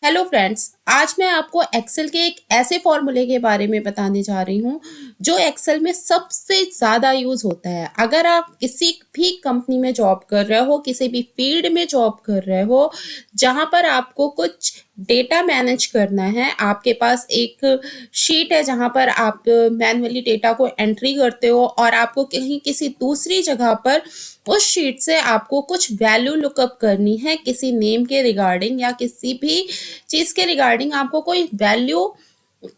Hello friends, आज मैं आपको एक्सेल के एक ऐसे फॉर्मूले के बारे में बताने जा रही हूँ जो एक्सेल में सबसे ज़्यादा यूज़ होता है। अगर आप किसी भी कंपनी में जॉब कर रहे हो, किसी भी फील्ड में जॉब कर रहे हो, जहाँ पर आपको कुछ डेटा मैनेज करना है, आपके पास एक शीट है जहाँ पर आप मैन्युअली डेटा को एंट्री करते हो और आपको कहीं किसी दूसरी जगह पर उस शीट से आपको कुछ वैल्यू लुकअप करनी है किसी नेम के रिगार्डिंग या किसी भी चीज के रिगार्डिंग आपको कोई वैल्यू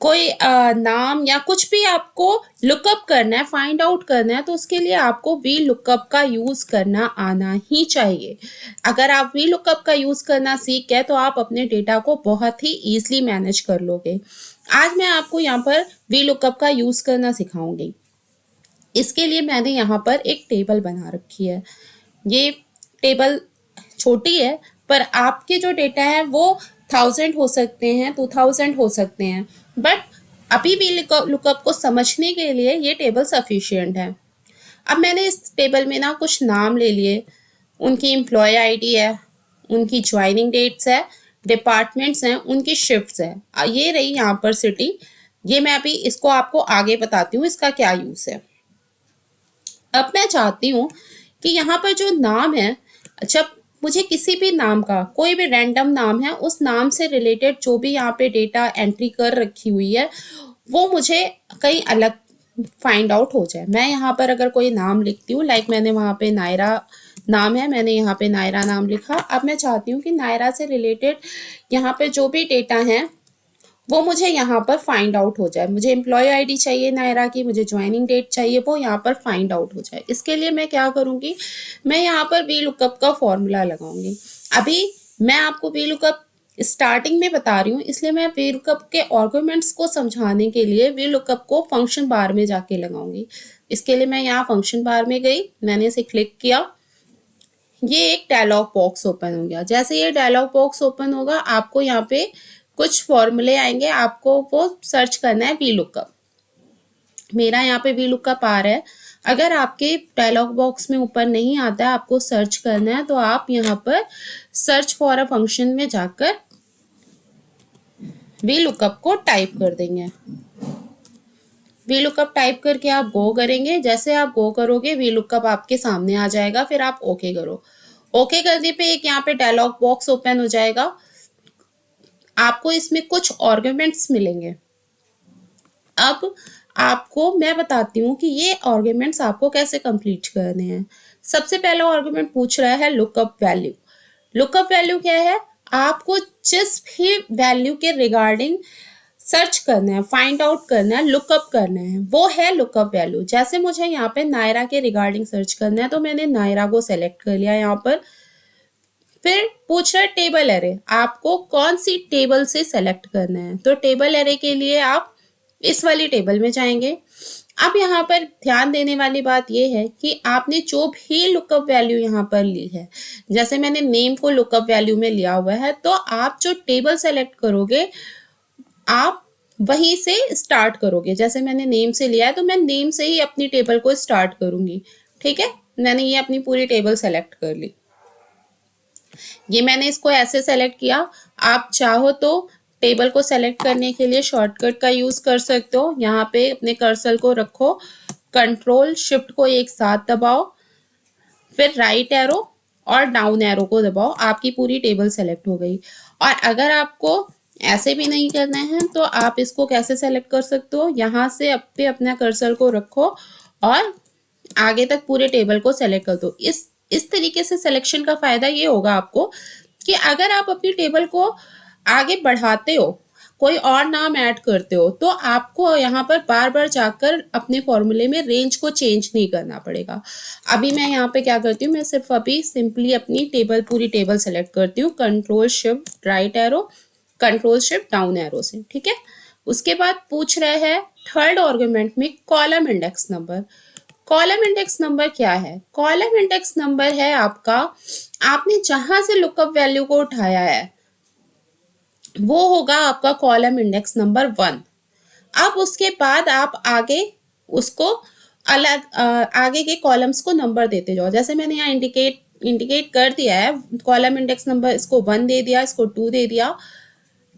कोई नाम या कुछ भी आपको लुकअप करना है, फाइंड आउट करना है, तो उसके लिए आपको वी लुकअप का यूज करना आना ही चाहिए। अगर आप वी लुकअप का यूज करना सीख गए तो आप अपने डेटा को बहुत ही ईजिली मैनेज कर लोगे। आज मैं आपको यहाँ पर वी लुकअप का यूज करना सिखाऊंगी। इसके लिए मैंने यहाँ पर एक टेबल बना रखी है। ये टेबल छोटी है पर आपके जो डेटा है वो 1000 हो सकते हैं, 2000 हो सकते हैं, बट अभी भी लुकअप को समझने के लिए ये टेबल सफिशियंट है। अब मैंने इस टेबल में ना कुछ नाम ले लिए, उनकी एम्प्लॉय आईडी है, उनकी ज्वाइनिंग डेट्स है, डिपार्टमेंट्स हैं, उनकी शिफ्ट्स है। ये रही यहाँ पर सिटी। ये मैं अभी इसको आपको आगे बताती हूँ इसका क्या यूज़ है। अब मैं चाहती हूँ कि यहाँ पर जो नाम है, जब मुझे किसी भी नाम का कोई भी रैंडम नाम है उस नाम से रिलेटेड जो भी यहाँ पे डेटा एंट्री कर रखी हुई है वो मुझे कहीं अलग फाइंड आउट हो जाए। मैं यहाँ पर अगर कोई नाम लिखती हूँ, लाइक मैंने वहाँ पे नायरा नाम है, मैंने यहाँ पे नायरा नाम लिखा। अब मैं चाहती हूँ कि नायरा से रिलेटेड यहाँ पे जो भी डेटा है वो मुझे यहाँ पर फाइंड आउट हो जाए। मुझे एम्प्लॉय आईडी चाहिए नायरा की, मुझे ज्वाइनिंग डेट चाहिए, वो यहाँ पर फाइंड आउट हो जाए। इसके लिए मैं क्या करूँगी, मैं यहाँ पर वी लुकअप का फॉर्मूला लगाऊंगी। अभी मैं आपको वी लुकअप स्टार्टिंग में बता रही हूँ, इसलिए मैं वी लुकअप के आर्गुमेंट्स को समझाने के लिए वी लुकअप को फंक्शन बार में जाके लगाऊंगी। इसके लिए मैं यहाँ फंक्शन बार में गई, मैंने इसे क्लिक किया, ये एक डायलॉग बॉक्स ओपन हो गया। जैसे ये डायलॉग बॉक्स ओपन होगा आपको यहाँ पे कुछ फॉर्मूले आएंगे, आपको वो सर्च करना है वी लुकअप। मेरा यहाँ पे वी लुकअप आ रहा है। अगर आपके डायलॉग बॉक्स में ऊपर नहीं आता है, आपको सर्च करना है, तो आप यहाँ पर सर्च फॉर अ फंक्शन में जाकर वी लुकअप को टाइप कर देंगे। वी लुकअप टाइप करके आप गो करेंगे। जैसे आप गो करोगे वी लुकअप आपके सामने आ जाएगा, फिर आप ओके करो। ओके करने पे एक यहाँ पे डायलॉग बॉक्स ओपन हो जाएगा। आपको इसमें कुछ आर्गुमेंट्स मिलेंगे। अब आपको मैं बताती हूँ कि ये आर्गुमेंट्स आपको कैसे कंप्लीट करने हैं। सबसे पहला आर्गुमेंट पूछ रहा है लुकअप वैल्यू। लुकअप वैल्यू क्या है, आपको जिस भी वैल्यू के रिगार्डिंग सर्च करना है, फाइंड आउट करना है, लुकअप करना है, वो है लुकअप वैल्यू। जैसे मुझे यहाँ पे नायरा के रिगार्डिंग सर्च करना है तो मैंने नायरा को सेलेक्ट कर लिया यहाँ पर। फिर पूछ रहा है टेबल एरे, आपको कौन सी टेबल से सेलेक्ट करना है, तो टेबल एरे के लिए आप इस वाली टेबल में जाएंगे। अब यहाँ पर ध्यान देने वाली बात यह है कि आपने जो भी लुकअप वैल्यू यहाँ पर ली है, जैसे मैंने नेम को लुकअप वैल्यू में लिया हुआ है, तो आप जो टेबल सेलेक्ट करोगे आप वहीं से स्टार्ट करोगे। जैसे मैंने नेम से लिया है तो मैं नेम से ही अपनी टेबल को स्टार्ट करूंगी। ठीक है, मैंने ये अपनी पूरी टेबल सेलेक्ट कर ली। ये मैंने इसको ऐसे सेलेक्ट किया। आप चाहो तो टेबल को सेलेक्ट करने के लिए शॉर्टकट का यूज कर सकते हो। यहाँ पे अपने कर्सर को रखो, कंट्रोल शिफ्ट को एक साथ दबाओ, फिर राइट एरो और डाउन एरो को दबाओ, आपकी पूरी टेबल सेलेक्ट हो गई। और अगर आपको ऐसे भी नहीं करना है तो आप इसको कैसे सेलेक्ट कर सकते हो, यहाँ से अपना कर्सर को रखो और आगे तक पूरे टेबल को सेलेक्ट कर दो। इस तरीके से सिलेक्शन का फायदा ये होगा आपको कि अगर आप अपनी टेबल को आगे बढ़ाते हो, कोई और नाम ऐड करते हो, तो आपको यहाँ पर बार बार जाकर अपने फॉर्मूले में रेंज को चेंज नहीं करना पड़ेगा। अभी मैं यहाँ पे क्या करती हूँ, मैं सिर्फ अभी सिंपली अपनी टेबल पूरी टेबल सेलेक्ट करती हूँ, control shift right arrow, control shift down arrow से। ठीक है, उसके बाद पूछ रहा है थर्ड आर्गुमेंट में column index number. Column index number क्या है, कॉलम इंडेक्स नंबर है आपका, आपने जहां से लुकअप वैल्यू को उठाया है वो होगा आपका कॉलम इंडेक्स नंबर 1। अब उसके बाद आप आगे उसको अलग आगे के कॉलम्स को नंबर देते जाओ। जैसे मैंने यहाँ इंडिकेट कर दिया है, कॉलम इंडेक्स नंबर इसको 1 दे दिया, इसको 2 दे दिया,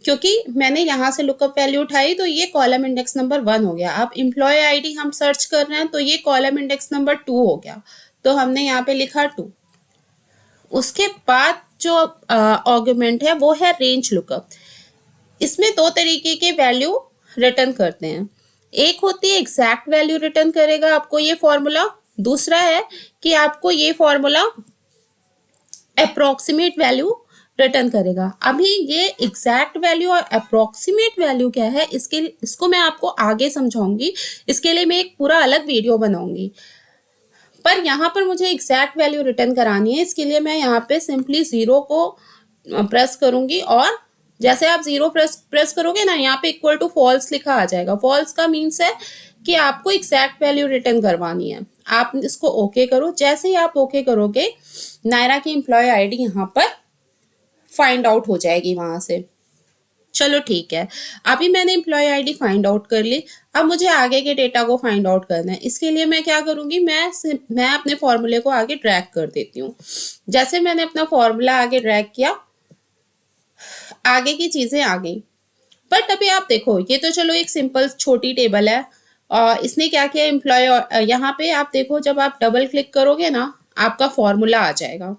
क्योंकि मैंने यहाँ से लुकअप वैल्यू उठाई तो ये कॉलम इंडेक्स नंबर 1 हो गया। अब एम्प्लॉय आईडी हम सर्च कर रहे हैं तो ये कॉलम इंडेक्स नंबर 2 हो गया, तो हमने यहाँ पे लिखा 2। उसके बाद जो आर्गुमेंट है वो है रेंज लुकअप। इसमें दो तरीके के वैल्यू रिटर्न करते हैं। एक होती है एग्जैक्ट वैल्यू रिटर्न करेगा आपको ये फॉर्मूला, दूसरा है कि आपको ये फॉर्मूला अप्रोक्सीमेट वैल्यू रिटर्न करेगा। अभी ये एग्जैक्ट वैल्यू और अप्रोक्सीमेट वैल्यू क्या है इसको मैं आपको आगे समझाऊंगी। इसके लिए मैं एक पूरा अलग वीडियो बनाऊंगी, पर यहाँ पर मुझे एग्जैक्ट वैल्यू रिटर्न करानी है। इसके लिए मैं यहाँ पे सिंपली 0 को प्रेस करूंगी और जैसे आप 0 प्रेस करोगे ना, यहाँ पे इक्वल टू फॉल्स लिखा आ जाएगा। फॉल्स का मीन्स है कि आपको एग्जैक्ट वैल्यू रिटर्न करवानी है। आप इसको ओके करो। जैसे ही आप ओके करोगे, नायरा की एम्प्लॉय आईडी यहाँ पर फाइंड आउट हो जाएगी वहां से। चलो ठीक है, अभी मैंने एम्प्लॉय आईडी फाइंड आउट कर ली। अब मुझे आगे के डेटा को फाइंड आउट करना है। इसके लिए मैं क्या करूंगी, मैं अपने फॉर्मूले को आगे ड्रैग कर देती हूँ। जैसे मैंने अपना फॉर्मूला आगे ड्रैग किया, आगे की चीजें आ गई। बट अभी आप देखो, ये तो चलो एक सिंपल छोटी टेबल है और इसने क्या किया एम्प्लॉय, यहाँ पे आप देखो जब आप डबल क्लिक करोगे ना, आपका फॉर्मूला आ जाएगा।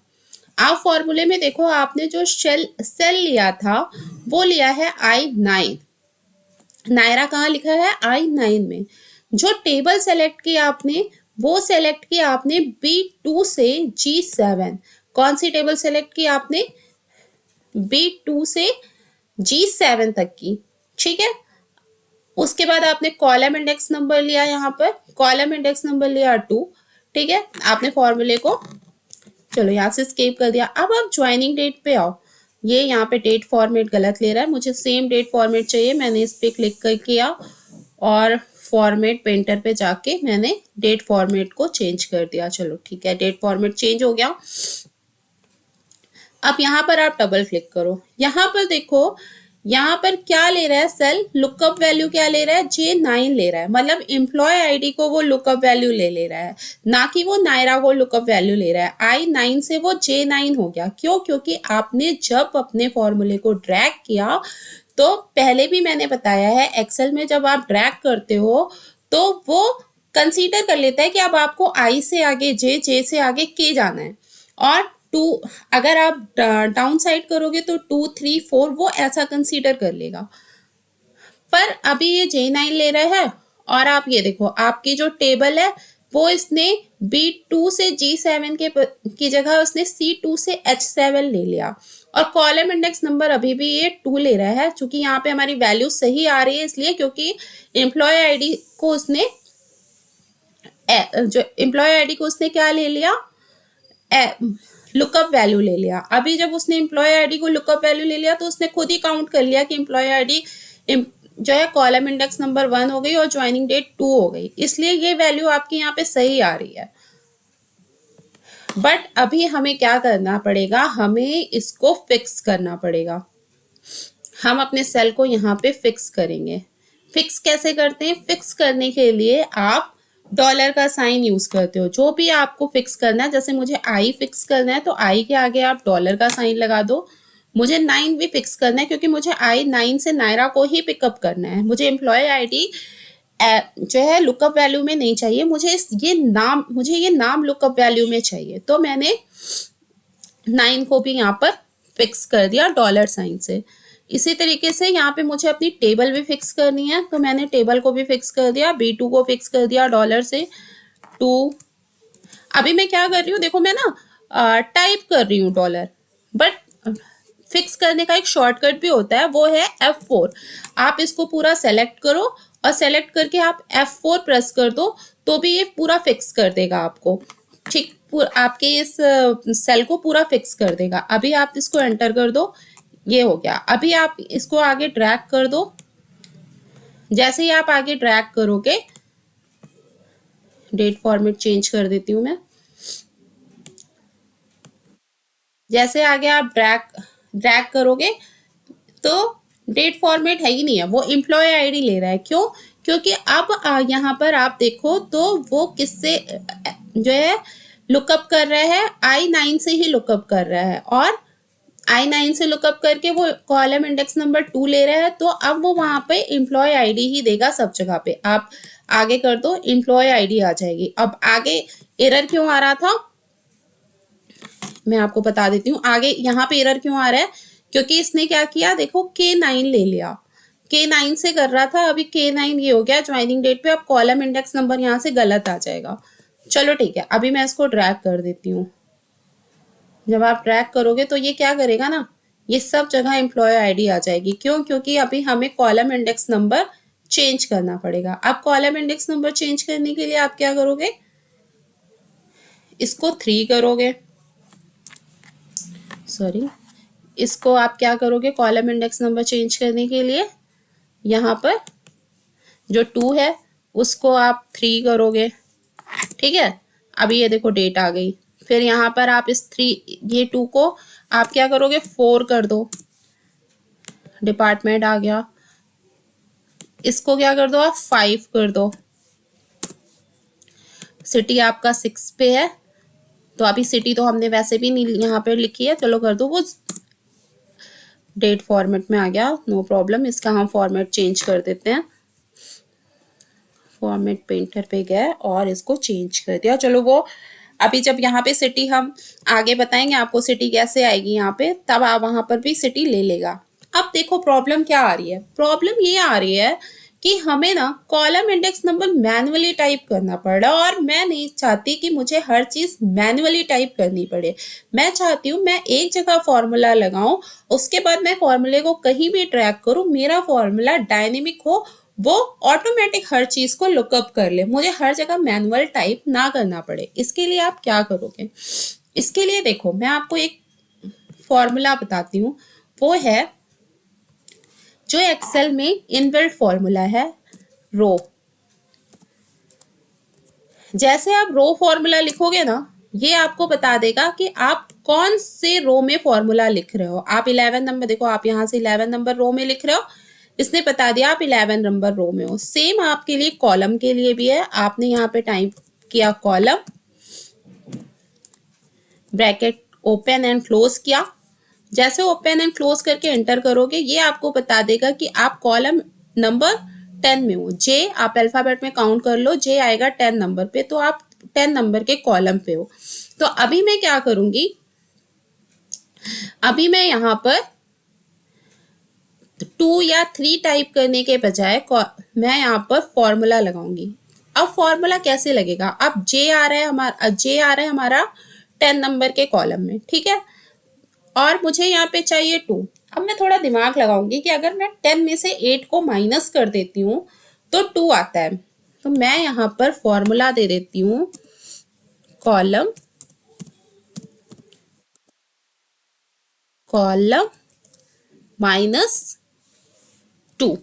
आप फॉर्मूले में देखो, आपने जो सेल लिया था वो लिया है I9। नायरा कहाँ लिखा है? I9 में। जो टेबल सेलेक्ट की आपने, वो सेलेक्ट की आपने B2 से G7। कौन सी टेबल सेलेक्ट की आपने? B2 से G7 तक की, ठीक है। उसके बाद आपने कॉलम इंडेक्स नंबर लिया, यहाँ पर कॉलम इंडेक्स नंबर लिया 2, ठीक है। आपने फॉर्मूले को चलो यहाँ से स्केप कर दिया। अब आप ज्वाइनिंग डेट पे आओ। ये यहाँ पे डेट फॉर्मेट गलत ले रहा है, मुझे सेम डेट फॉर्मेट चाहिए। मैंने इस पे क्लिक कर किया और फॉर्मेट पेंटर पे जाके मैंने डेट फॉर्मेट को चेंज कर दिया। चलो ठीक है, डेट फॉर्मेट चेंज हो गया। अब यहाँ पर आप डबल क्लिक करो। यहाँ पर देखो, यहाँ पर क्या ले रहा है सेल? लुकअप वैल्यू क्या ले रहा है? J9 ले रहा है। मतलब एम्प्लॉय आईडी को वो लुकअप वैल्यू ले रहा है, ना कि वो नायरा को लुकअप वैल्यू ले रहा है। I9 से वो J9 हो गया। क्यों? क्योंकि आपने जब अपने फॉर्मूले को ड्रैग किया, तो पहले भी मैंने बताया है, एक्सेल में जब आप ड्रैग करते हो तो वो कंसीडर कर लेता है कि अब आपको I से आगे J से आगे K जाना है। और 2 अगर आप डाउन साइड करोगे तो 2, 3, 4 वो ऐसा कंसीडर कर लेगा। पर अभी ये J9 ले रहा है। और आप ये देखो, आपकी जो टेबल है वो इसने B2 से G7 की जगह उसने C2 से H7 ले लिया। और कॉलम इंडेक्स नंबर अभी भी ये 2 ले रहा है, चूंकि यहाँ पे हमारी वैल्यू सही आ रही है इसलिए, क्योंकि एम्प्लॉय आईडी को उसने क्या ले लिया? लुकअप वैल्यू ले लिया। अभी जब उसने एम्प्लॉय आईडी को लुकअप वैल्यू ले लिया तो उसने खुद ही काउंट कर लिया कि एम्प्लॉय आईडी जो है कॉलम इंडेक्स नंबर 1 हो गई और ज्वाइनिंग डेट 2 हो गई, इसलिए ये वैल्यू आपकी यहाँ पे सही आ रही है। बट अभी हमें क्या करना पड़ेगा? हमें इसको फिक्स करना पड़ेगा। हम अपने सेल को यहाँ पे फिक्स करेंगे। फिक्स कैसे करते हैं? फिक्स करने के लिए आप डॉलर का साइन यूज करते हो। जो भी आपको फिक्स करना है, जैसे मुझे आई फिक्स करना है तो आई के आगे आप डॉलर का साइन लगा दो। मुझे 9 भी फिक्स करना है क्योंकि मुझे I9 से नायरा को ही पिकअप करना है। मुझे एम्प्लॉय आईडी जो है लुकअप वैल्यू में नहीं चाहिए, मुझे ये नाम लुकअप वैल्यू में चाहिए। तो मैंने 9 को भी यहाँ पर फिक्स कर दिया डॉलर साइन से। इसी तरीके से यहाँ पे मुझे अपनी टेबल भी फिक्स करनी है, तो मैंने टेबल को भी फिक्स कर दिया। B2 को फिक्स कर दिया डॉलर से 2। अभी मैं क्या कर रही हूँ, देखो मैं ना टाइप कर रही हूँ डॉलर, बट फिक्स करने का एक शॉर्टकट भी होता है, वो है F4। आप इसको पूरा सेलेक्ट करो और सेलेक्ट करके आप F4 प्रेस कर दो तो भी ये पूरा फिक्स कर देगा आपको, ठीक। आपके इस सेल को पूरा फिक्स कर देगा। अभी आप इसको एंटर कर दो, ये हो गया। अभी आप इसको आगे ड्रैग कर दो। जैसे ही आप आगे ड्रैग करोगे, डेट फॉर्मेट चेंज कर देती हूँ मैं। जैसे आगे आप ड्रैग करोगे तो डेट फॉर्मेट है ही नहीं है, वो एम्प्लॉय आईडी ले रहा है। क्यों? क्योंकि अब यहाँ पर आप देखो तो वो किससे जो है लुकअप कर रहा है? I9 से ही लुकअप कर रहा है। और I9 से लुकअप करके वो कॉलम इंडेक्स नंबर 2 ले रहा है, तो अब वो वहां पे एम्प्लॉय आईडी ही देगा सब जगह पे। आप आगे कर दो, एम्प्लॉय आईडी आ जाएगी। अब आगे एरर क्यों आ रहा था मैं आपको बता देती हूँ। आगे यहाँ पे एरर क्यों आ रहा है, क्योंकि इसने क्या किया, देखो K9 ले लिया, K9 से कर रहा था, अभी K9 ये हो गया ज्वाइनिंग डेट पे। अब कॉलम इंडेक्स नंबर यहाँ से गलत आ जाएगा। चलो ठीक है, अभी मैं इसको ड्रैग कर देती हूँ। जब आप ट्रैक करोगे तो ये क्या करेगा ना, ये सब जगह एम्प्लॉय आईडी आ जाएगी। क्यों? क्योंकि अभी हमें कॉलम इंडेक्स नंबर चेंज करना पड़ेगा। अब कॉलम इंडेक्स नंबर चेंज करने के लिए आप क्या करोगे, इसको 3 करोगे, सॉरी, इसको आप क्या करोगे, कॉलम इंडेक्स नंबर चेंज करने के लिए यहाँ पर जो 2 है उसको आप 3 करोगे, ठीक है। अभी ये देखो डेट आ गई। फिर यहाँ पर आप इस 3 ये 2 को आप क्या करोगे, 4 कर दो, डिपार्टमेंट आ गया। इसको क्या कर दो, आप 5 कर दो। सिटी आपका 6 पे है, तो अभी सिटी तो हमने वैसे भी नहीं यहाँ पे लिखी है, चलो कर दो। वो डेट फॉर्मेट में आ गया, नो प्रॉब्लम। इसका हम फॉर्मेट चेंज कर देते हैं। फॉर्मेट पेंटर पे गए और इसको चेंज कर दिया। चलो वो अभी जब यहाँ पे सिटी हम आगे बताएंगे आपको सिटी कैसे आएगी यहाँ पे, तब आप वहां पर भी सिटी ले लेगा। अब देखो प्रॉब्लम क्या आ रही है, प्रॉब्लम ये आ रही है कि हमें ना column index number manually type करना पड़ रहा है, और मैं नहीं चाहती कि मुझे हर चीज मैन्युअली टाइप करनी पड़े। मैं चाहती हूँ मैं एक जगह फॉर्मूला लगाऊं, उसके बाद मैं फॉर्मूले को कहीं भी ट्रैक करूं, मेरा फॉर्मूला डायनेमिक हो, वो ऑटोमेटिक हर चीज को लुकअप कर ले, मुझे हर जगह मैनुअल टाइप ना करना पड़े। इसके लिए आप क्या करोगे, इसके लिए देखो मैं आपको एक फॉर्मूला बताती हूँ। वो है जो एक्सेल में इनबिल्ट फॉर्मूला है, रो। जैसे आप रो फॉर्मूला लिखोगे ना, ये आपको बता देगा कि आप कौन से रो में फॉर्मूला लिख रहे हो। आप 11 नंबर देखो, आप यहाँ से 11 नंबर रो में लिख रहे हो, इसने बता दिया आप 11 नंबर रो में हो। सेम आपके लिए कॉलम के लिए भी है। आपने यहाँ पे टाइप किया column, bracket open and close किया। जैसे ओपन एंड क्लोज करके एंटर करोगे, ये आपको बता देगा कि आप कॉलम नंबर 10 में हो। जे आप अल्फाबेट में काउंट कर लो, जे आएगा 10 नंबर पे, तो आप 10 नंबर के कॉलम पे हो। तो अभी मैं क्या करूंगी, अभी मैं यहाँ पर 2 या 3 टाइप करने के बजाय मैं यहाँ पर फॉर्मूला लगाऊंगी। अब फॉर्मूला कैसे लगेगा, अब जे आ रहा है हमारा 10 नंबर के कॉलम में, ठीक है, और मुझे यहाँ पे चाहिए 2। अब मैं थोड़ा दिमाग लगाऊंगी कि अगर मैं 10 में से 8 को माइनस कर देती हूँ तो 2 आता है। तो मैं यहाँ पर फॉर्मूला दे देती हूँ कॉलम -2,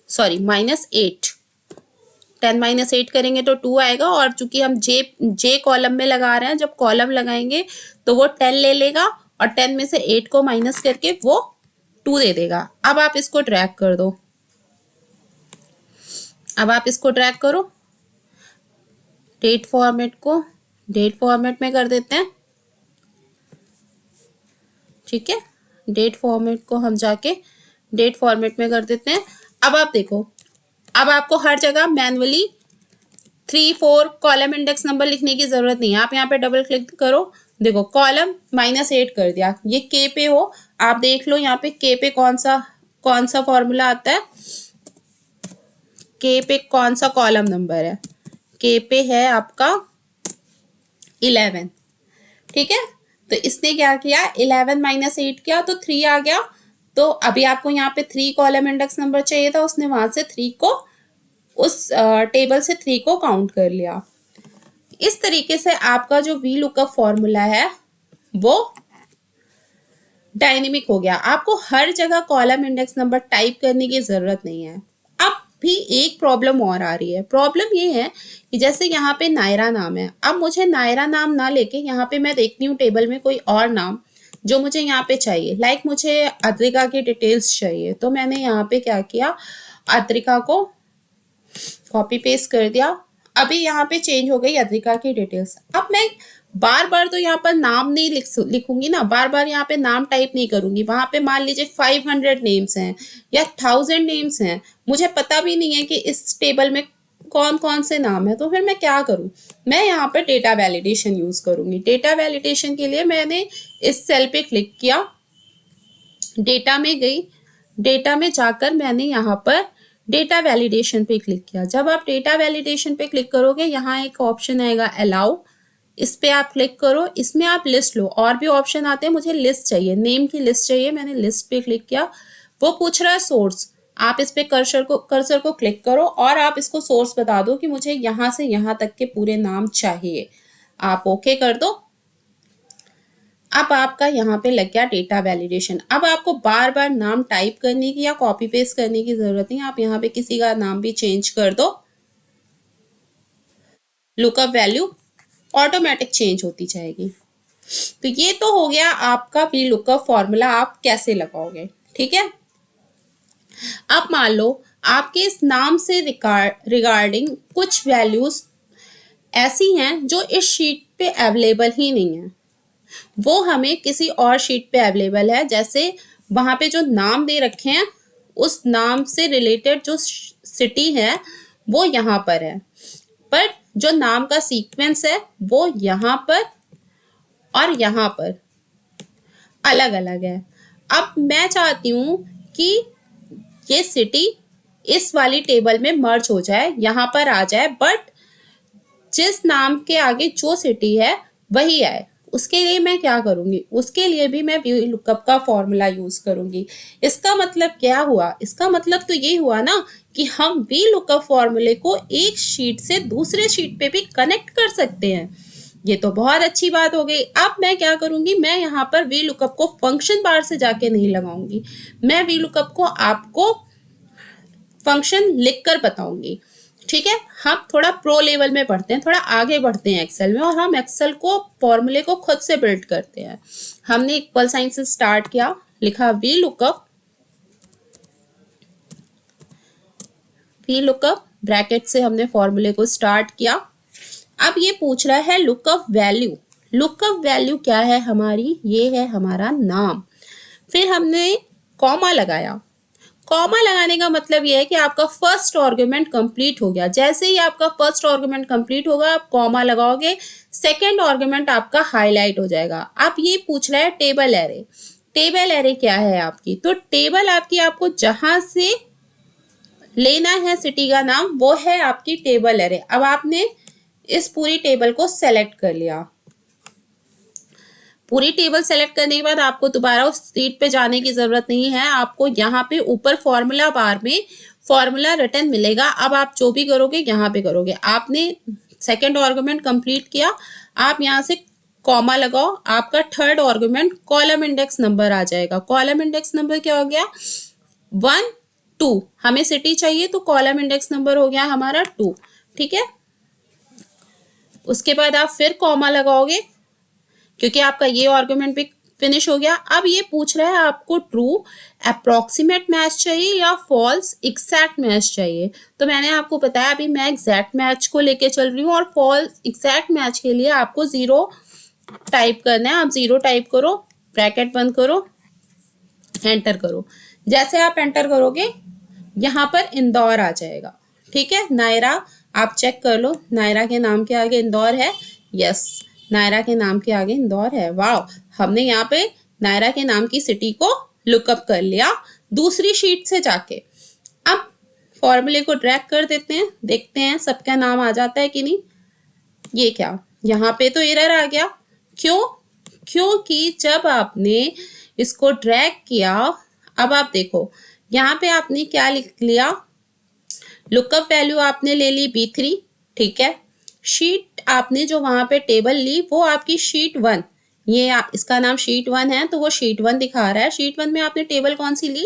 सॉरी -8। 10 -8 करेंगे तो 2 आएगा, और चूंकि हम जे कॉलम में लगा रहे हैं, जब कॉलम लगाएंगे तो वो 10 ले लेगा, और 10 में से 8 को माइनस करके वो 2 दे देगा। अब आप इसको ड्रैग कर दो, अब आप इसको ड्रैग करो, डेट फॉर्मेट में कर देते हैं, ठीक है। डेट फॉर्मेट को हम जाके डेट फॉर्मेट में कर देते हैं। अब आप देखो, अब आपको हर जगह मैन्युअली 3 4 कॉलम इंडेक्स नंबर लिखने की जरूरत नहीं है। आप यहाँ पे डबल क्लिक करो, देखो कॉलम -8 कर दिया। ये के पे हो, आप देख लो यहाँ पे के पे कौन सा फॉर्मूला आता है, के पे कौन सा कॉलम नंबर है, के पे है आपका 11, ठीक है। तो इसने क्या किया, 11 -8 किया तो 3 आ गया। तो अभी आपको यहाँ पे 3 कॉलम इंडेक्स नंबर चाहिए था, उसने वहां से 3 को, उस टेबल से 3 को काउंट कर लिया। इस तरीके से आपका जो वी लुकअप फॉर्मूला है वो डायनेमिक हो गया। आपको हर जगह कॉलम इंडेक्स नंबर टाइप करने की जरूरत नहीं है। अब भी एक प्रॉब्लम और आ रही है, प्रॉब्लम ये है कि जैसे यहाँ पे नायरा नाम है, अब मुझे नायरा नाम ना लेके यहाँ पे मैं देखती हूँ टेबल में कोई और नाम जो मुझे यहाँ पे चाहिए। लाइक मुझे अद्रिका की डिटेल्स चाहिए, तो मैंने यहाँ पे क्या किया, अद्रिका को कॉपी पेस्ट कर दिया। अभी यहाँ पे चेंज हो गई अद्रिका की डिटेल्स। अब मैं बार बार तो यहाँ पर नाम नहीं लिखूंगी ना, बार बार यहाँ पे नाम टाइप नहीं करूंगी। वहां पे मान लीजिए 500 नेम्स हैं या 1000 नेम्स हैं, मुझे पता भी नहीं है कि इस टेबल में कौन कौन से नाम है, तो फिर मैं क्या करूं, मैं यहाँ पर डेटा वैलिडेशन यूज करूंगी। डेटा वैलिडेशन के लिए मैंने इस सेल पे क्लिक किया, डेटा में गई, डेटा में जाकर मैंने यहाँ पर डेटा वैलिडेशन पे क्लिक किया। जब आप डेटा वैलिडेशन पे क्लिक करोगे, यहाँ एक ऑप्शन आएगा अलाउ, इस पे आप क्लिक करो। इसमें आप लिस्ट लो, और भी ऑप्शन आते हैं, मुझे लिस्ट चाहिए, नेम की लिस्ट चाहिए, मैंने लिस्ट पे क्लिक किया। वो पूछ रहा है सोर्स, आप इस पे कर्सर को क्लिक करो और आप इसको सोर्स बता दो कि मुझे यहाँ से यहाँ तक के पूरे नाम चाहिए। आप ओके कर दो। अब आपका यहाँ पे लग गया डेटा वैलिडेशन। अब आपको बार बार नाम टाइप करने की या कॉपी पेस्ट करने की जरूरत नहीं, आप यहाँ पे किसी का नाम भी चेंज कर दो, लुकअप वैल्यू ऑटोमेटिक चेंज होती जाएगी। तो ये तो हो गया आपका वी लुकअप फॉर्मूला आप कैसे लगाओगे, ठीक है। अब मान लो आपके इस नाम से रिगार्डिंग कुछ वैल्यूज ऐसी हैं जो इस शीट पे अवेलेबल ही नहीं है, वो हमें किसी और शीट पे अवेलेबल है। जैसे वहां पे जो नाम दे रखे हैं, उस नाम से रिलेटेड जो सिटी है वो यहाँ पर है, पर जो नाम का सीक्वेंस है वो यहाँ पर और यहाँ पर अलग अलग है। अब मैं चाहती हूँ कि ये सिटी इस वाली टेबल में मर्ज हो जाए, यहाँ पर आ जाए, बट जिस नाम के आगे जो सिटी है वही आए। उसके लिए मैं क्या करूंगी, उसके लिए भी मैं वी लुकअप का फॉर्मूला यूज करूंगी। इसका मतलब क्या हुआ, इसका मतलब तो ये हुआ ना कि हम वी लुकअप फॉर्मूले को एक शीट से दूसरे शीट पे भी कनेक्ट कर सकते हैं। ये तो बहुत अच्छी बात हो गई। अब मैं क्या करूंगी, मैं यहाँ पर वी लुकअप को फंक्शन बार से जाके नहीं लगाऊंगी, मैं वी लुकअप को आपको फंक्शन लिखकर बताऊंगी, ठीक है। हम थोड़ा प्रो लेवल में पढ़ते हैं, थोड़ा आगे बढ़ते हैं एक्सेल में, और हम एक्सेल को फॉर्मूले को खुद से बिल्ड करते हैं। हमने इक्वल साइन से स्टार्ट किया, लिखा वी लुकअप ब्रैकेट से हमने फॉर्मूले को स्टार्ट किया। अब ये पूछ रहा है लुकअप वैल्यू। लुकअप वैल्यू क्या है हमारी, ये है हमारा नाम। फिर हमने कॉमा लगाया। कॉमा लगाने का मतलब ये है कि आपका फर्स्ट आर्गुमेंट कंप्लीट हो गया। जैसे ही आपका फर्स्ट आर्गुमेंट कंप्लीट होगा, आप कॉमा लगाओगे, सेकंड आर्गुमेंट आपका हाईलाइट हो जाएगा। अब ये पूछ रहा है टेबल एरे। टेबल एरे क्या है आपकी, तो टेबल आपकी, आपको जहां से लेना है सिटी का नाम, वो है आपकी टेबल एरे। अब आपने इस पूरी टेबल को सेलेक्ट कर लिया। पूरी टेबल सेलेक्ट करने के बाद आपको दोबारा उस सीट पे जाने की जरूरत नहीं है। आपको यहाँ पे ऊपर फॉर्मूला बार में फॉर्मूला रिटर्न मिलेगा। अब आप जो भी करोगे यहाँ पे करोगे। आपने सेकंड आर्गुमेंट कंप्लीट किया, आप यहाँ से कॉमा लगाओ, आपका third argument column index number आ जाएगा। कॉलम इंडेक्स नंबर क्या हो गया, 1 2, हमें सिटी चाहिए तो कॉलम इंडेक्स नंबर हो गया हमारा 2, ठीक है। उसके बाद आप फिर कॉमा लगाओगे, क्योंकि आपका ये आर्गुमेंट भी फिनिश हो गया। अब ये पूछ रहा है आपको ट्रू अप्रोक्सीमेट मैच चाहिए या फॉल्स एग्जैक्ट मैच चाहिए। तो मैंने आपको बताया अभी मैं एग्जैक्ट मैच को लेके चल रही हूँ, और फॉल्स एग्जैक्ट मैच के लिए आपको 0 टाइप करना है। आप 0 टाइप करो, ब्रैकेट बंद करो, एंटर करो। जैसे आप एंटर करोगे यहाँ पर इंदौर आ जाएगा, ठीक है। नायरा आप चेक कर लो, नायरा के नाम के आगे इंदौर है, यस, नायरा के नाम के आगे इंदौर है। वाह, हमने यहाँ पे नायरा के नाम की सिटी को लुकअप कर लिया दूसरी शीट से जाके। अब फॉर्मूले को ड्रैग कर देते हैं, देखते हैं सबका नाम आ जाता है कि नहीं। ये क्या, यहाँ पे तो एरर आ गया, क्यों, क्योंकि जब आपने इसको ड्रैग किया, अब आप देखो यहाँ पे आपने क्या लिख लिया, लुकअप वैल्यू आपने ले ली B3, ठीक है। शीट आपने जो वहां पे टेबल ली वो आपकी शीट 1, ये इसका नाम शीट 1 है तो वो शीट 1 दिखा रहा है। शीट 1 में आपने टेबल कौन सी ली,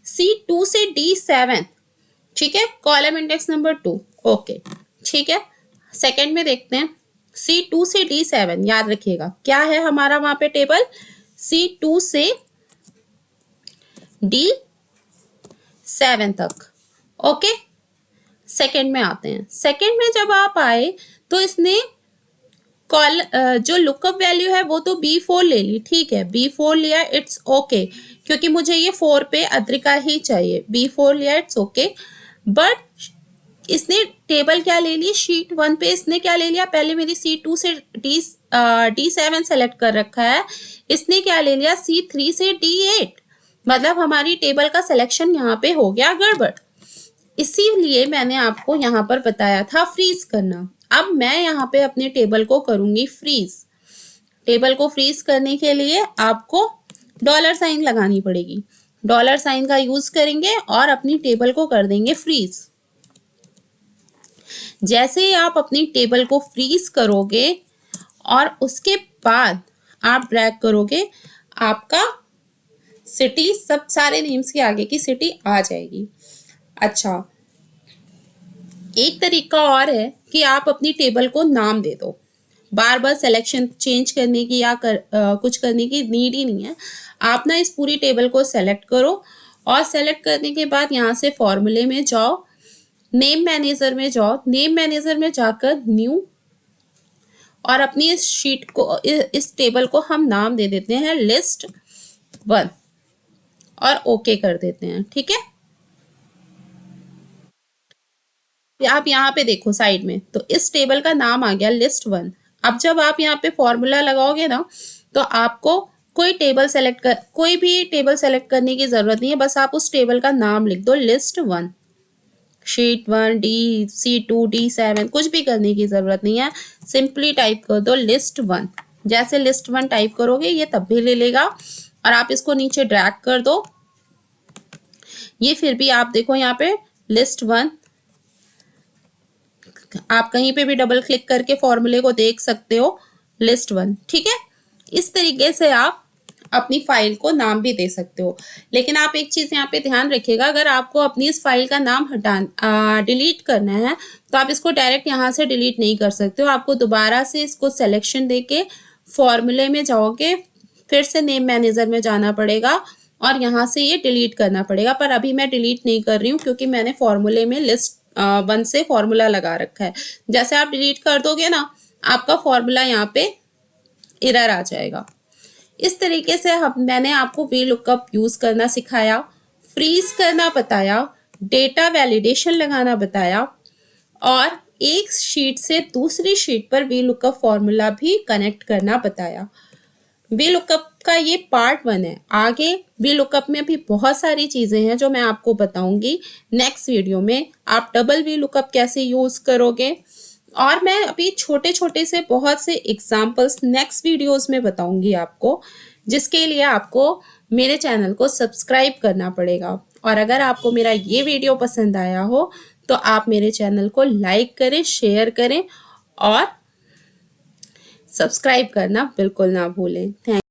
C2 से D7, ठीक है, कॉलम इंडेक्स नंबर 2, ओके, ठीक है। सेकंड में देखते हैं, C2 से D7, याद रखिएगा क्या है हमारा वहां पे टेबल, C2 से D7 तक, ओके। सेकंड में आते हैं। सेकंड में जब आप आए तो इसने जो लुकअप वैल्यू है वो तो B4 ले ली, ठीक है, B4 लिया, इट्स ओके, क्योंकि मुझे ये 4 पे अद्रिका ही चाहिए, B4 लिया, इट्स ओके। बट इसने टेबल क्या ले ली, शीट 1 पे इसने क्या ले लिया, पहले मेरी C2 से D7 सेलेक्ट कर रखा है, इसने क्या ले लिया, C3 से D8, मतलब हमारी टेबल का सिलेक्शन यहाँ पे हो गया गड़बड़। इसीलिए मैंने आपको यहाँ पर बताया था फ्रीज करना। अब मैं यहाँ पे अपने टेबल को करूंगी फ्रीज। टेबल को फ्रीज करने के लिए आपको $साइन लगानी पड़ेगी, $साइन का यूज करेंगे और अपनी टेबल को कर देंगे फ्रीज। जैसे ही आप अपनी टेबल को फ्रीज करोगे और उसके बाद आप ड्रैग करोगे, आपका सिटी सब सारे नेम्स के आगे की सिटी आ जाएगी। अच्छा, एक तरीका और है कि आप अपनी टेबल को नाम दे दो। बार बार सिलेक्शन चेंज करने की या कुछ करने की नीड ही नहीं है। आप ना इस पूरी टेबल को सेलेक्ट करो और सेलेक्ट करने के बाद यहाँ से फॉर्मूले में जाओ, नेम मैनेजर में जाओ, नेम मैनेजर में जाकर न्यू, और अपनी इस शीट को, इस टेबल को हम नाम दे देते हैं लिस्ट 1 और ओके कर देते हैं, ठीक है। आप यहाँ पे देखो साइड में, तो इस टेबल का नाम आ गया लिस्ट 1। अब जब आप यहाँ पे फॉर्मूला लगाओगे ना, तो आपको कोई भी टेबल सेलेक्ट करने की जरूरत नहीं है, बस आप उस टेबल का नाम लिख दो लिस्ट 1, शीट 1, C2, D7, कुछ भी करने की जरूरत नहीं है, सिंपली टाइप कर दो लिस्ट 1। जैसे लिस्ट 1 टाइप करोगे ये तब भी ले लेगा, और आप इसको नीचे ड्रैग कर दो, ये फिर भी आप देखो यहाँ पे लिस्ट 1, आप कहीं पे भी डबल क्लिक करके फॉर्मूले को देख सकते हो, लिस्ट 1, ठीक है। इस तरीके से आप अपनी फाइल को नाम भी दे सकते हो। लेकिन आप एक चीज यहाँ पे ध्यान रखिएगा, अगर आपको अपनी इस फाइल का नाम डिलीट करना है तो आप इसको डायरेक्ट यहाँ से डिलीट नहीं कर सकते हो, आपको दोबारा से इसको सिलेक्शन देके फॉर्मूले में जाओगे, फिर से नेम मैनेजर में जाना पड़ेगा और यहाँ से ये डिलीट करना पड़ेगा। पर अभी मैं डिलीट नहीं कर रही हूँ क्योंकि मैंने फॉर्मूले में लिस्ट 1 से फॉर्मूला लगा रखा है। जैसे आप डिलीट कर दोगे ना, आपका फॉर्मूला यहाँ पे एरर आ जाएगा। इस तरीके से मैंने आपको VLOOKUP यूज करना सिखाया, फ्रीज करना बताया, डेटा वैलिडेशन लगाना बताया, और एक शीट से दूसरी शीट पर VLOOKUP फॉर्मूला भी कनेक्ट करना बताया। VLOOKUP का ये पार्ट 1 है। आगे VLOOKUP में भी बहुत सारी चीजें हैं जो मैं आपको बताऊंगी नेक्स्ट वीडियो में। आप डबल VLOOKUP कैसे यूज करोगे, और मैं अभी छोटे छोटे से बहुत से एग्जाम्पल्स नेक्स्ट वीडियोस में बताऊंगी आपको, जिसके लिए आपको मेरे चैनल को सब्सक्राइब करना पड़ेगा। और अगर आपको मेरा ये वीडियो पसंद आया हो तो आप मेरे चैनल को लाइक करें, शेयर करें और सब्सक्राइब करना बिल्कुल ना भूलें। थैंक